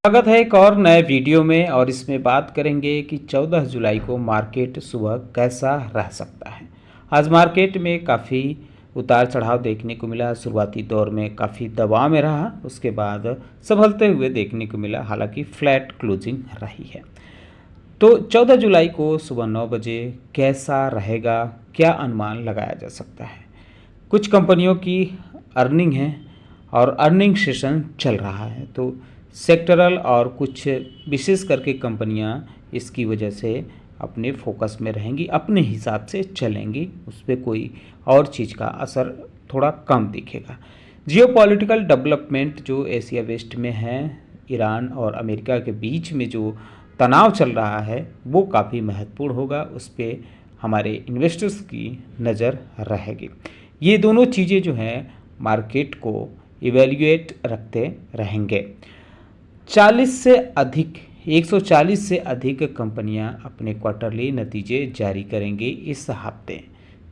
स्वागत है एक और नए वीडियो में। और इसमें बात करेंगे कि 14 जुलाई को मार्केट सुबह कैसा रह सकता है। आज मार्केट में काफ़ी उतार चढ़ाव देखने को मिला। शुरुआती दौर में काफ़ी दबाव में रहा, उसके बाद संभलते हुए देखने को मिला, हालांकि फ्लैट क्लोजिंग रही है। तो 14 जुलाई को सुबह 9 बजे कैसा रहेगा, क्या अनुमान लगाया जा सकता है। कुछ कंपनियों की अर्निंग है और अर्निंग सेशन चल रहा है, तो सेक्टरल और कुछ विशेष करके कंपनियां इसकी वजह से अपने फोकस में रहेंगी, अपने हिसाब से चलेंगी, उस पर कोई और चीज़ का असर थोड़ा कम दिखेगा। जियोपॉलिटिकल डेवलपमेंट जो एशिया वेस्ट में है, ईरान और अमेरिका के बीच में जो तनाव चल रहा है वो काफ़ी महत्वपूर्ण होगा, उस पर हमारे इन्वेस्टर्स की नज़र रहेगी। ये दोनों चीज़ें जो हैं मार्केट को इवेल्युएट रखते रहेंगे। 140 से अधिक कंपनियां अपने क्वार्टरली नतीजे जारी करेंगी इस हफ्ते।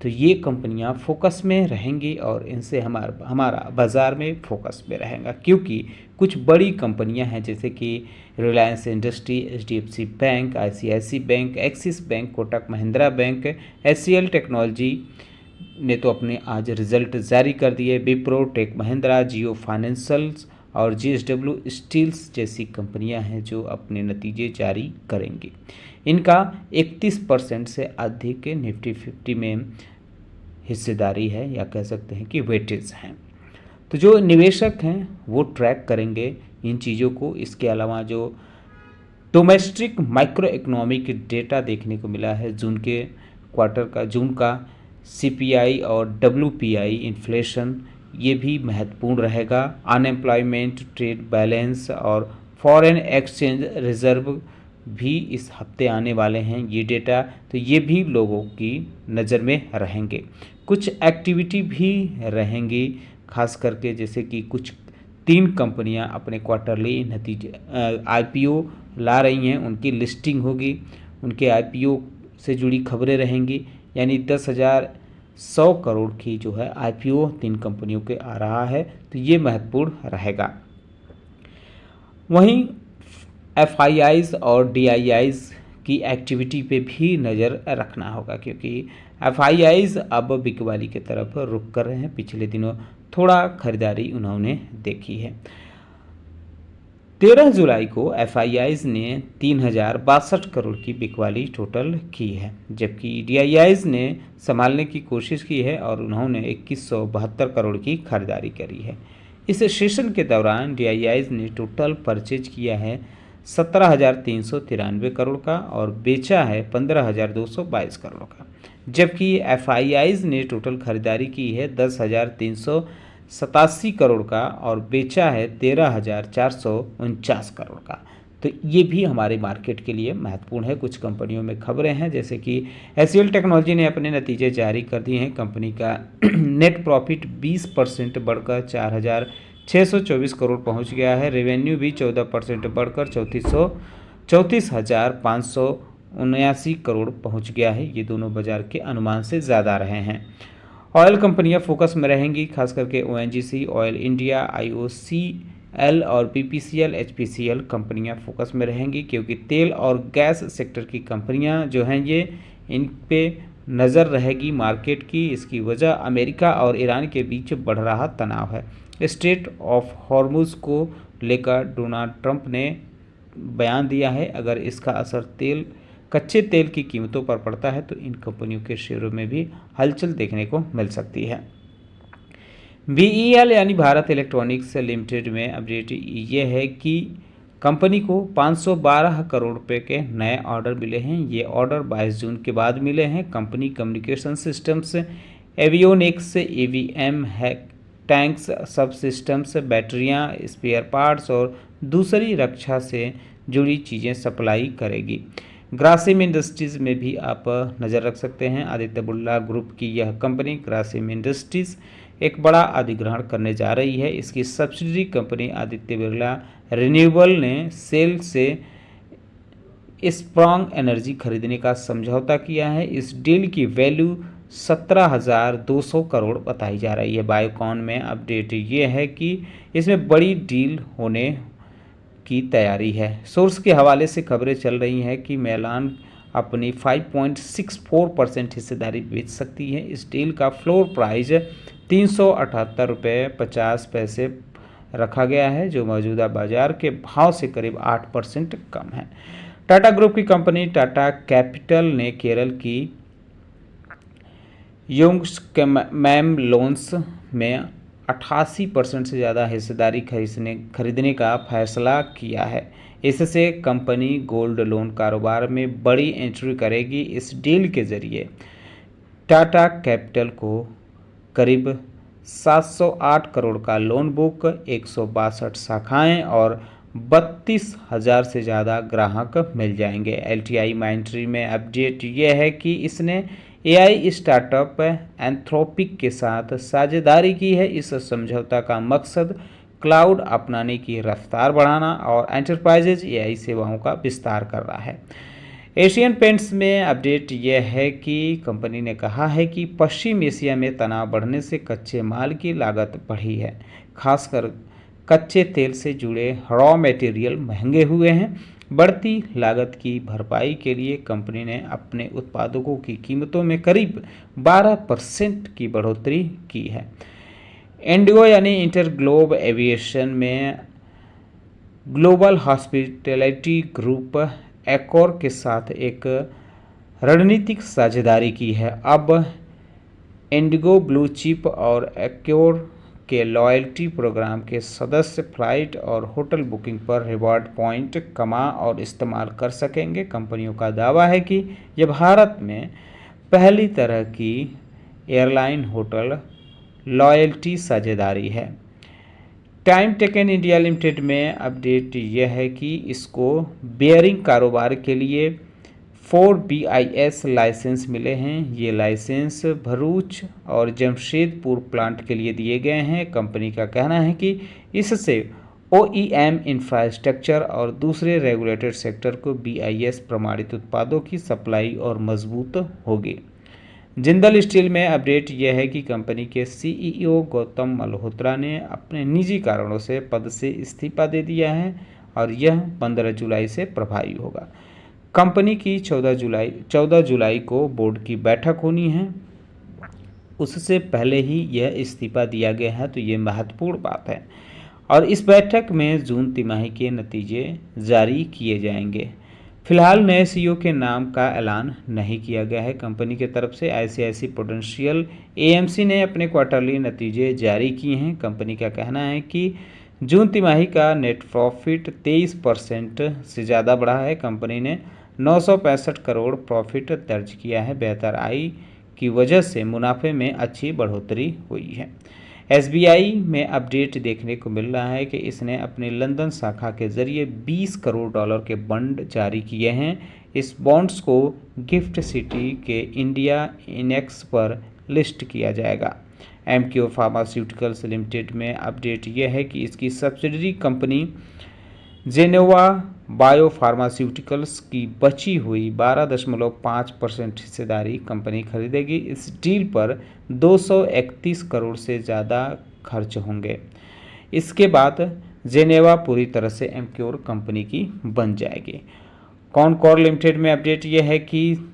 तो ये कंपनियां फोकस में रहेंगी और इनसे हमारा बाज़ार में फोकस में रहेगा, क्योंकि कुछ बड़ी कंपनियां हैं जैसे कि Reliance industry, HDFC bank, ICICI bank, Axis bank, Kotak Mahindra bank, HCL technology ने तो अपने आज रिजल्ट जारी कर दिए। विप्रो, टेक महिंद्रा, जियो फाइनेंशियल्स और जेएसडब्ल्यू स्टील्स जैसी कंपनियां हैं जो अपने नतीजे जारी करेंगी। इनका 31% से अधिक निफ्टी 50 में हिस्सेदारी है, या कह सकते हैं कि वेटेज हैं। तो जो निवेशक हैं वो ट्रैक करेंगे इन चीज़ों को। इसके अलावा जो डोमेस्टिक माइक्रो इकोनॉमिक डेटा देखने को मिला है जून का सीपीआई और डब्ल्यूपीआई इन्फ्लेशन, ये भी महत्वपूर्ण रहेगा। अनएम्प्लॉयमेंट, ट्रेड बैलेंस और फॉरेन एक्सचेंज रिजर्व भी इस हफ्ते आने वाले हैं ये डेटा, तो ये भी लोगों की नज़र में रहेंगे। कुछ एक्टिविटी भी रहेंगी, खास करके जैसे कि कुछ 3 कंपनियां अपने क्वार्टरली नतीजे आईपीओ ला रही हैं, उनकी लिस्टिंग होगी, उनके आईपीओ से जुड़ी खबरें रहेंगी। यानी 10,100 करोड़ की जो है आईपीओ 3 कंपनियों के आ रहा है, तो ये महत्वपूर्ण रहेगा। वहीं एफआईआईज और डीआईआईज की एक्टिविटी पे भी नज़र रखना होगा, क्योंकि एफआईआईज अब बिकवाली की तरफ रुख कर रहे हैं। पिछले दिनों थोड़ा खरीदारी उन्होंने देखी है। 13 जुलाई को एफआईआईज ने 3,062 करोड़ की बिकवाली टोटल की है, जबकि डीआईआईज ने संभालने की कोशिश की है और उन्होंने 2172 करोड़ की खरीदारी करी है। इस सेशन के दौरान डीआईआईज ने टोटल परचेज किया है 17,393 करोड़ का और बेचा है 15,222 करोड़ का, जबकि एफआईआईज ने टोटल खरीदारी की है 10,387 करोड़ का और बेचा है 13,449 करोड़ का। तो ये भी हमारे मार्केट के लिए महत्वपूर्ण है। कुछ कंपनियों में खबरें हैं जैसे कि एचसीएल टेक्नोलॉजी ने अपने नतीजे जारी कर दिए हैं। कंपनी का नेट प्रॉफिट 20% बढ़कर 4,624 करोड़ पहुंच गया है। रेवेन्यू भी 14% बढ़कर 34,579 करोड़ पहुंच गया है। ये दोनों बाजार के अनुमान से ज़्यादा रहे हैं। ऑयल कंपनियां फोकस में रहेंगी, खास करके ओएनजीसी, ऑयल इंडिया, आईओसीएल और बीपीसीएल, एचपीसीएल कंपनियां फोकस में रहेंगी, क्योंकि तेल और गैस सेक्टर की कंपनियां जो हैं ये इन पे नज़र रहेगी मार्केट की। इसकी वजह अमेरिका और ईरान के बीच बढ़ रहा तनाव है। स्ट्रेट ऑफ हॉर्मुज को लेकर डोनाल्ड ट्रंप ने बयान दिया है, अगर इसका असर कच्चे तेल की कीमतों पर पड़ता है तो इन कंपनियों के शेयरों में भी हलचल देखने को मिल सकती है। बीईएल यानी भारत इलेक्ट्रॉनिक्स लिमिटेड में अपडेट ये है कि कंपनी को 512 करोड़ रुपए के नए ऑर्डर मिले हैं। ये ऑर्डर 22 जून के बाद मिले हैं। Company communication systems, avionics, EVM, tanks, सब सिस्टम्स, बैटरियाँ, स्पेयर पार्ट्स और दूसरी रक्षा से जुड़ी चीज़ें सप्लाई करेगी। ग्रासिम इंडस्ट्रीज़ में भी आप नज़र रख सकते हैं। आदित्य बिरला ग्रुप की यह कंपनी ग्रासिम इंडस्ट्रीज़ एक बड़ा अधिग्रहण करने जा रही है। इसकी subsidiary company Aditya Birla renewable ने सेल से स्ट्रॉन्ग एनर्जी खरीदने का समझौता किया है। इस डील की वैल्यू 17,200 करोड़ बताई जा रही है। बायोकॉन में अपडेट ये है कि इसमें बड़ी डील होने की तैयारी है। सोर्स के हवाले से खबरें चल रही हैं कि मेलान अपनी 5.64% हिस्सेदारी बेच सकती है। इस डील का फ्लोर प्राइस ₹378.50 रखा गया है, जो मौजूदा बाजार के भाव से करीब 8% कम है। टाटा ग्रुप की कंपनी टाटा कैपिटल ने केरल की योंगस्कैम लोन्स में 88% से ज़्यादा हिस्सेदारी खरीदने का फैसला किया है। इससे कंपनी गोल्ड लोन कारोबार में बड़ी एंट्री करेगी। इस डील के जरिए टाटा कैपिटल को करीब 708 करोड़ का लोन बुक, 162 शाखाएं और 32,000 से ज़्यादा ग्राहक मिल जाएंगे। एलटीआई माइंट्री में अपडेट यह है कि इसने एआई स्टार्टअप एंथ्रोपिक के साथ साझेदारी की है। इस समझौता का मकसद क्लाउड अपनाने की रफ्तार बढ़ाना और एंटरप्राइजेज एआई सेवाओं का विस्तार कर रहा है। एशियन पेंट्स में अपडेट यह है कि कंपनी ने कहा है कि पश्चिम एशिया में तनाव बढ़ने से कच्चे माल की लागत बढ़ी है। खासकर कच्चे तेल से जुड़े रॉ मटेरियल महंगे हुए हैं। बढ़ती लागत की भरपाई के लिए कंपनी ने अपने उत्पादों की कीमतों में करीब 12% की बढ़ोतरी की है। इंडिगो यानी इंटरग्लोब एविएशन में ग्लोबल हॉस्पिटैलिटी ग्रुप एक्कोर के साथ एक रणनीतिक साझेदारी की है। अब इंडिगो ब्लू चिप और एक्कोर के लॉयल्टी प्रोग्राम के सदस्य फ्लाइट और होटल बुकिंग पर रिवॉर्ड पॉइंट कमा और इस्तेमाल कर सकेंगे। कंपनियों का दावा है कि यह भारत में पहली तरह की एयरलाइन होटल लॉयल्टी साझेदारी है। टाइम टेकन इंडिया लिमिटेड में अपडेट यह है कि इसको बेयरिंग कारोबार के लिए 4 BIS लाइसेंस मिले हैं। ये लाइसेंस भरूच और जमशेदपुर प्लांट के लिए दिए गए हैं। कंपनी का कहना है कि इससे OEM इंफ्रास्ट्रक्चर और दूसरे रेगुलेटेड सेक्टर को BIS प्रमाणित उत्पादों की सप्लाई और मजबूत होगी। जिंदल स्टील में अपडेट यह है कि कंपनी के CEO गौतम मल्होत्रा ने अपने निजी कारणों से पद से इस्तीफा दे दिया है और यह 15 जुलाई से प्रभावी होगा। कंपनी की 14 जुलाई को बोर्ड की बैठक होनी है। उससे पहले ही यह इस्तीफा दिया गया है, तो ये महत्वपूर्ण बात है। और इस बैठक में जून तिमाही के नतीजे जारी किए जाएंगे। फिलहाल नए CEO के नाम का ऐलान नहीं किया गया है। कंपनी की तरफ से ICICI प्रूडेंशियल AMC ने अपने क्वार्टरली नतीजे जारी किए हैं। कंपनी का कहना है कि जून तिमाही का नेट प्रॉफिट 23% से ज़्यादा बढ़ा है। कंपनी ने 965 करोड़ प्रॉफिट दर्ज किया है। बेहतर आय की वजह से मुनाफे में अच्छी बढ़ोतरी हुई है। SBI में अपडेट देखने को मिल रहा है कि इसने अपनी लंदन शाखा के जरिए $20 करोड़ के बॉन्ड जारी किए हैं। इस बॉन्ड्स को गिफ्ट सिटी के इंडिया इंडेक्स पर लिस्ट किया जाएगा। MQ फार्मास्यूटिकल्स लिमिटेड में अपडेट यह है कि इसकी सब्सिडरी कंपनी जेनेवा बायोफार्मास्यूटिकल्स की बची हुई 12.5% हिस्सेदारी कंपनी खरीदेगी। इस डील पर 231 करोड़ से ज़्यादा खर्च होंगे। इसके बाद जेनेवा पूरी तरह से एमक्योर कंपनी की बन जाएगी। कॉनकोर लिमिटेड में अपडेट यह है कि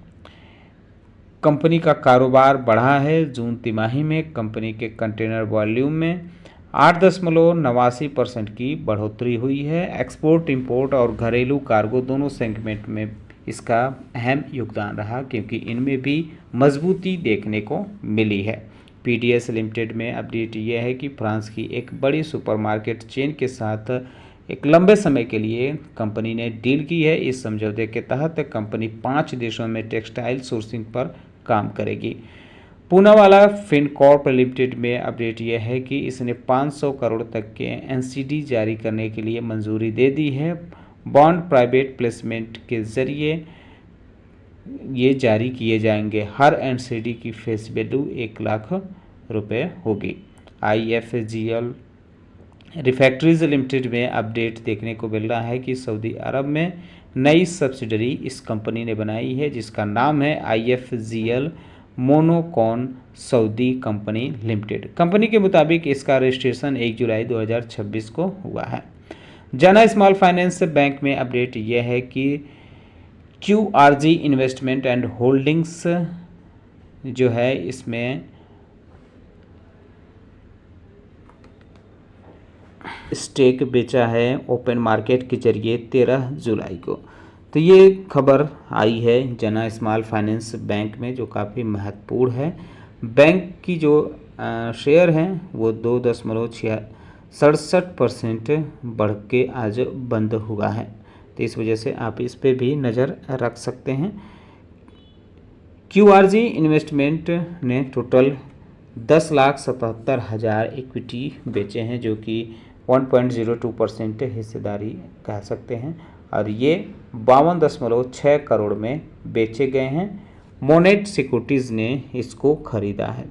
कंपनी का कारोबार बढ़ा है। जून तिमाही में कंपनी के कंटेनर वॉल्यूम में 8.89% की बढ़ोतरी हुई है। एक्सपोर्ट, इंपोर्ट और घरेलू कार्गो दोनों सेगमेंट में इसका अहम योगदान रहा, क्योंकि इनमें भी मजबूती देखने को मिली है। PDS लिमिटेड में अपडेट यह है कि फ्रांस की एक बड़ी सुपरमार्केट चेन के साथ एक लंबे समय के लिए कंपनी ने डील की है। इस समझौते के तहत कंपनी 5 देशों में टेक्सटाइल सोर्सिंग पर काम करेगी। पूनावाला फिनकॉर्प लिमिटेड में अपडेट यह है कि इसने 500 करोड़ तक के NCD जारी करने के लिए मंजूरी दे दी है। बॉन्ड प्राइवेट प्लेसमेंट के जरिए ये जारी किए जाएंगे। हर NCD की फेस वैल्यू 1 लाख रुपए होगी। IFGL रिफैक्ट्रीज लिमिटेड में अपडेट देखने को मिल रहा है कि सऊदी अरब में नई सब्सिडरी इस कंपनी ने बनाई है, जिसका नाम है IFGL Monocon Saudi company limited. कंपनी के मुताबिक इसका रजिस्ट्रेशन 1 जुलाई 2026 को हुआ है। जना स्मॉल फाइनेंस बैंक में अपडेट यह है कि QRG इन्वेस्टमेंट एंड होल्डिंग्स जो है इसमें स्टेक बेचा है ओपन मार्केट के जरिए 13 जुलाई को। तो ये खबर आई है जना स्मॉल फाइनेंस बैंक में, जो काफ़ी महत्वपूर्ण है। बैंक की जो शेयर हैं वो 2.67% बढ़ के आज बंद हुआ है। तो इस वजह से आप इस पे भी नज़र रख सकते हैं। QRG इन्वेस्टमेंट ने टोटल 10,77,000 इक्विटी बेचे हैं, जो कि 1.02% हिस्सेदारी कह सकते हैं, और ये 52.6 करोड़ में बेचे गए हैं। मोनेट सिक्योरिटीज़ ने इसको खरीदा है।